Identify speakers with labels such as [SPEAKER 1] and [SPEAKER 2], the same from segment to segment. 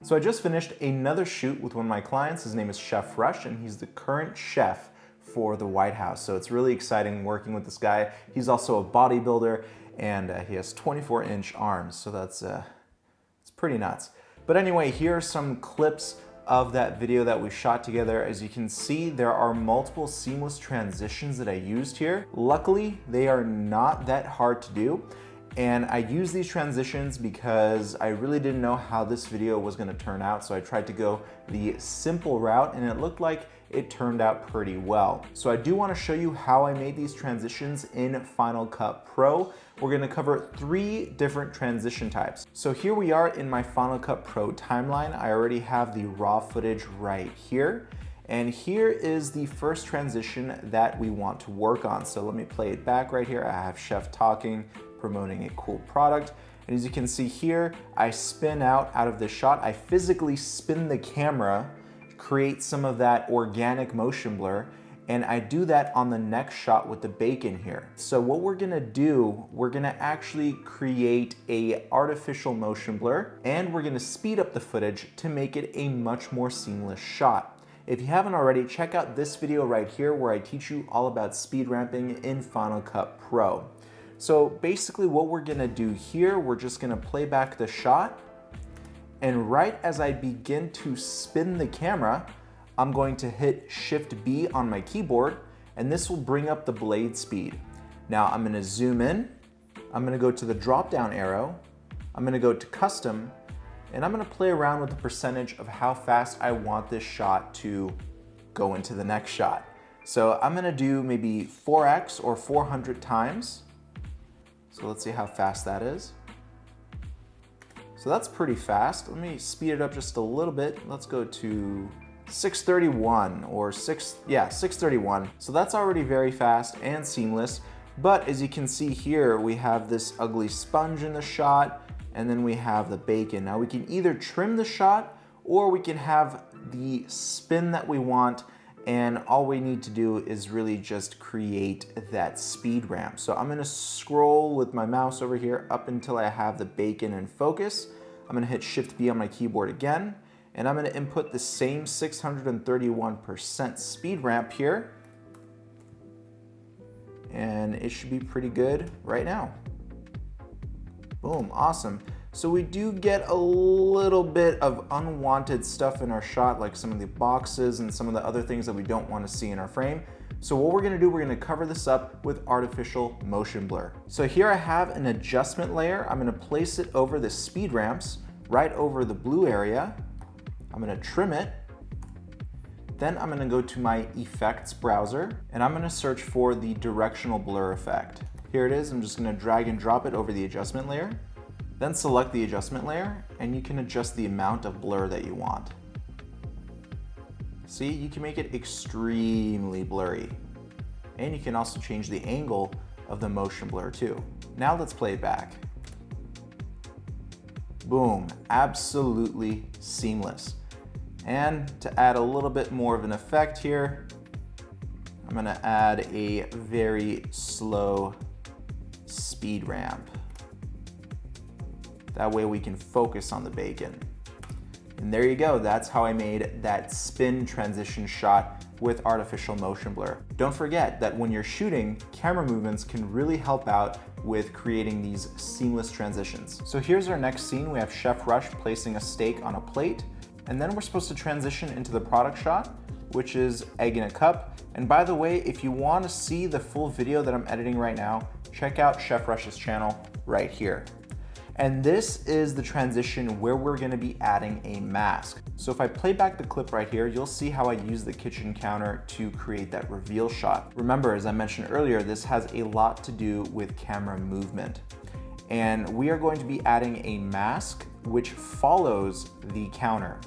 [SPEAKER 1] So I just finished another shoot with one of my clients. His name is Chef Rush, and he's the current chef for the White House. So it's really exciting working with this guy. He's also a bodybuilder, and he has 24-inch arms. So that's it's pretty nuts. But anyway, here are some clips of that video that we shot together. As you can see, there are multiple seamless transitions that I used here. Luckily, they are not that hard to do. And I use these transitions because I really didn't know how this video was gonna turn out, so I tried to go the simple route, and it looked like it turned out pretty well. So I do wanna show you how I made these transitions in Final Cut Pro. We're gonna cover 3 different transition types. So here we are in my Final Cut Pro timeline. I already have the raw footage right here. And here is the first transition that we want to work on. So let me play it back right here. I have Chef talking, promoting a cool product. And as you can see here, I spin out of the shot. I physically spin the camera, create some of that organic motion blur, and I do that on the next shot with the bacon here. So what we're gonna do, we're gonna actually create a artificial motion blur, and we're gonna speed up the footage to make it a much more seamless shot. If you haven't already, check out this video right here where I teach you all about speed ramping in Final Cut Pro. So basically what we're gonna do here, we're just gonna play back the shot, and right as I begin to spin the camera, I'm going to hit Shift B on my keyboard, and this will bring up the blade speed. Now I'm gonna zoom in, I'm gonna go to the drop down arrow, I'm gonna go to custom, and I'm gonna play around with the percentage of how fast I want this shot to go into the next shot. So I'm gonna do maybe 4x or 400 times. So let's see how fast that is. So that's pretty fast. Let me speed it up just a little bit. Let's go to 631 or 631. So that's already very fast and seamless. But as you can see here, we have this ugly sponge in the shot, and then we have the bacon. Now we can either trim the shot or we can have the spin that we want, and all we need to do is really just create that speed ramp. So I'm gonna scroll with my mouse over here up until I have the bacon in focus. I'm gonna hit Shift B on my keyboard again, and I'm gonna input the same 631% speed ramp here. And it should be pretty good right now. Boom, awesome. So we do get a little bit of unwanted stuff in our shot, like some of the boxes and some of the other things that we don't want to see in our frame. So what we're gonna do, we're gonna cover this up with artificial motion blur. So here I have an adjustment layer. I'm gonna place it over the speed ramps, right over the blue area. I'm gonna trim it. Then I'm gonna go to my effects browser, and I'm gonna search for the directional blur effect. Here it is. I'm just gonna drag and drop it over the adjustment layer. Then select the adjustment layer, and you can adjust the amount of blur that you want. See, you can make it extremely blurry. And you can also change the angle of the motion blur too. Now let's play it back. Boom, absolutely seamless. And to add a little bit more of an effect here, I'm gonna add a very slow speed ramp. That way we can focus on the bacon. And there you go, that's how I made that spin transition shot with artificial motion blur. Don't forget that when you're shooting, camera movements can really help out with creating these seamless transitions. So here's our next scene. We have Chef Rush placing a steak on a plate, and then we're supposed to transition into the product shot, which is egg in a cup. And by the way, if you want to see the full video that I'm editing right now, check out Chef Rush's channel right here. And this is the transition where we're gonna be adding a mask. So if I play back the clip right here, you'll see how I use the kitchen counter to create that reveal shot. Remember, as I mentioned earlier, this has a lot to do with camera movement. And we are going to be adding a mask which follows the counter.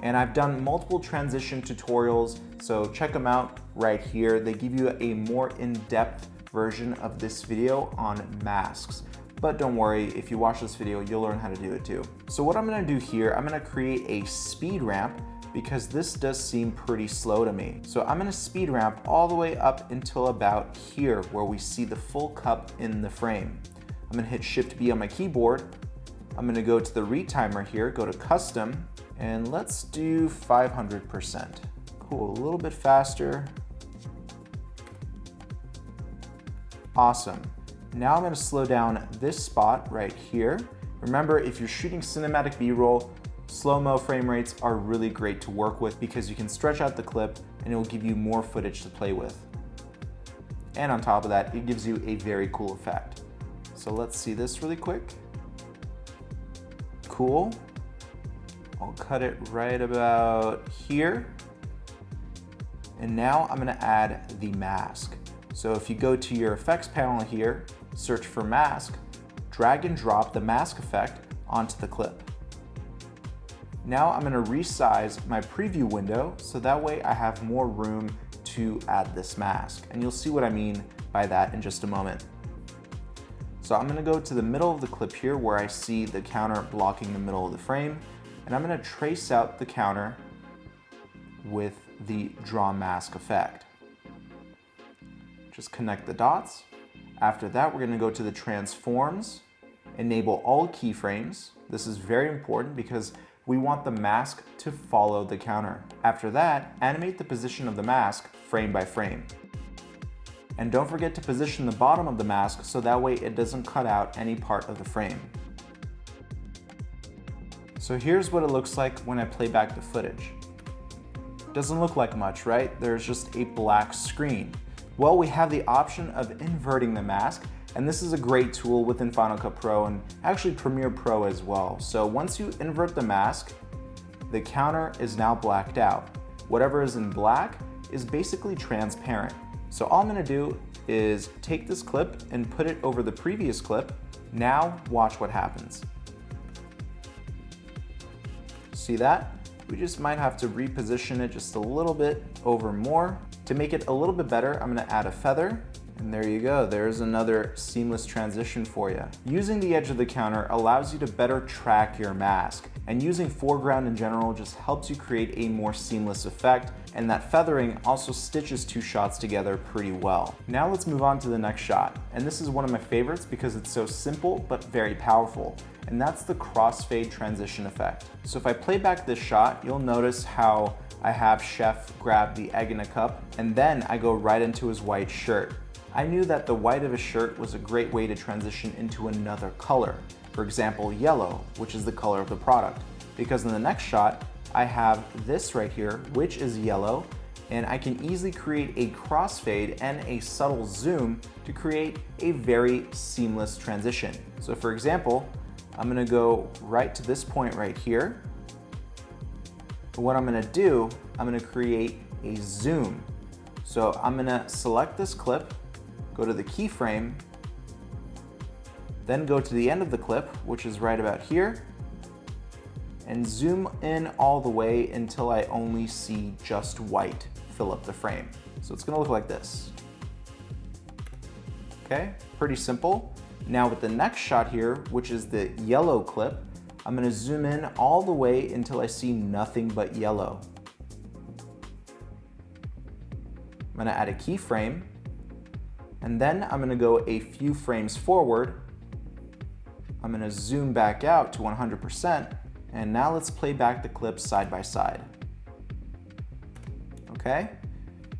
[SPEAKER 1] And I've done multiple transition tutorials, so check them out right here. They give you a more in-depth version of this video on masks. But don't worry, if you watch this video, you'll learn how to do it too. So what I'm gonna do here, I'm gonna create a speed ramp because this does seem pretty slow to me. So I'm gonna speed ramp all the way up until about here where we see the full cup in the frame. I'm gonna hit Shift B on my keyboard. I'm gonna go to the retimer here, go to custom, And let's do 500%. Cool, a little bit faster. Awesome. Now I'm gonna slow down this spot right here. Remember, if you're shooting cinematic B-roll, slow-mo frame rates are really great to work with because you can stretch out the clip and it will give you more footage to play with. And on top of that, it gives you a very cool effect. So let's see this really quick. Cool. I'll cut it right about here. And now I'm gonna add the mask. So if you go to your effects panel here, search for mask, drag and drop the mask effect onto the clip. Now I'm gonna resize my preview window so that way I have more room to add this mask. And you'll see what I mean by that in just a moment. So I'm gonna go to the middle of the clip here where I see the counter blocking the middle of the frame, and I'm gonna trace out the counter with the draw mask effect. Just connect the dots. After that, we're gonna go to the transforms, enable all keyframes. This is very important because we want the mask to follow the counter. After that, animate the position of the mask frame by frame. And don't forget to position the bottom of the mask so that way it doesn't cut out any part of the frame. So here's what it looks like when I play back the footage. Doesn't look like much, right? There's just a black screen. Well, we have the option of inverting the mask, and this is a great tool within Final Cut Pro and actually Premiere Pro as well. So once you invert the mask, the counter is now blacked out. Whatever is in black is basically transparent. So all I'm gonna do is take this clip and put it over the previous clip. Now watch what happens. See that? We just might have to reposition it just a little bit over more. To make it a little bit better, I'm gonna add a feather. And there you go, there's another seamless transition for you. Using the edge of the counter allows you to better track your mask, and using foreground in general just helps you create a more seamless effect, and that feathering also stitches two shots together pretty well. Now let's move on to the next shot, and this is one of my favorites because it's so simple but very powerful, and that's the crossfade transition effect. So if I play back this shot, you'll notice how I have Chef grab the egg in a cup, and then I go right into his white shirt. I knew that the white of his shirt was a great way to transition into another color. For example, yellow, which is the color of the product. Because in the next shot, I have this right here, which is yellow, and I can easily create a crossfade and a subtle zoom to create a very seamless transition. So for example, I'm gonna go right to this point right here. What I'm gonna do, I'm gonna create a zoom. So I'm gonna select this clip, go to the keyframe, then go to the end of the clip, which is right about here, and zoom in all the way until I only see just white fill up the frame. So it's gonna look like this. Okay, pretty simple. Now with the next shot here, which is the yellow clip, I'm gonna zoom in all the way until I see nothing but yellow. I'm gonna add a keyframe, and then I'm gonna go a few frames forward. I'm gonna zoom back out to 100%, and now let's play back the clips side by side. Okay,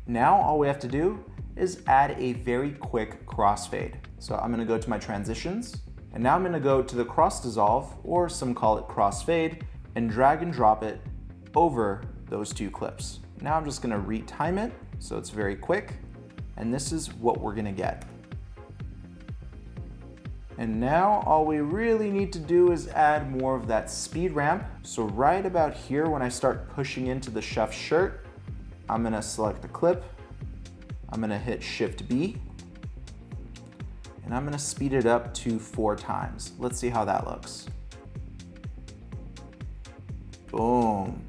[SPEAKER 1] now all we have to do is add a very quick crossfade. So I'm gonna go to my transitions, and now I'm gonna go to the cross dissolve, or some call it crossfade, and drag and drop it over those two clips. Now I'm just gonna retime it, so it's very quick, and this is what we're gonna get. And now all we really need to do is add more of that speed ramp. So right about here, when I start pushing into the chef's shirt, I'm gonna select the clip, I'm gonna hit Shift B, and I'm gonna speed it up to 4 times. Let's see how that looks. Boom,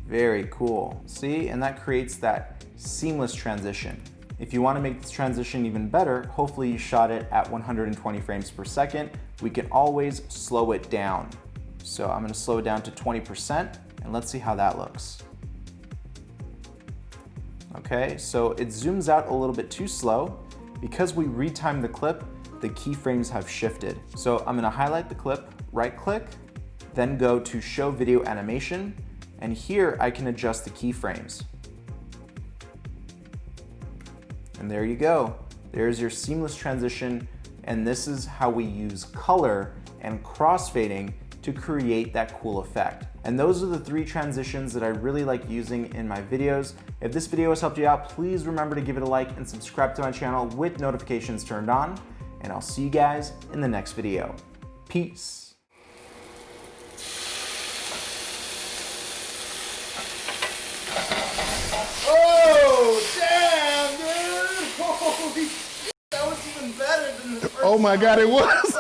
[SPEAKER 1] very cool. See, and that creates that seamless transition. If you want to make this transition even better, hopefully you shot it at 120 frames per second. We can always slow it down. So I'm going to slow it down to 20%, and let's see how that looks. Okay, so it zooms out a little bit too slow. Because we retimed the clip, the keyframes have shifted. So I'm going to highlight the clip, right click, then go to Show Video Animation, and here I can adjust the keyframes. And there you go. There's your seamless transition, and this is how we use color and crossfading to create that cool effect. And those are the 3 transitions that I really like using in my videos. If this video has helped you out, please remember to give it a like and subscribe to my channel with notifications turned on, and I'll see you guys in the next video. Peace.
[SPEAKER 2] Oh my God, it was.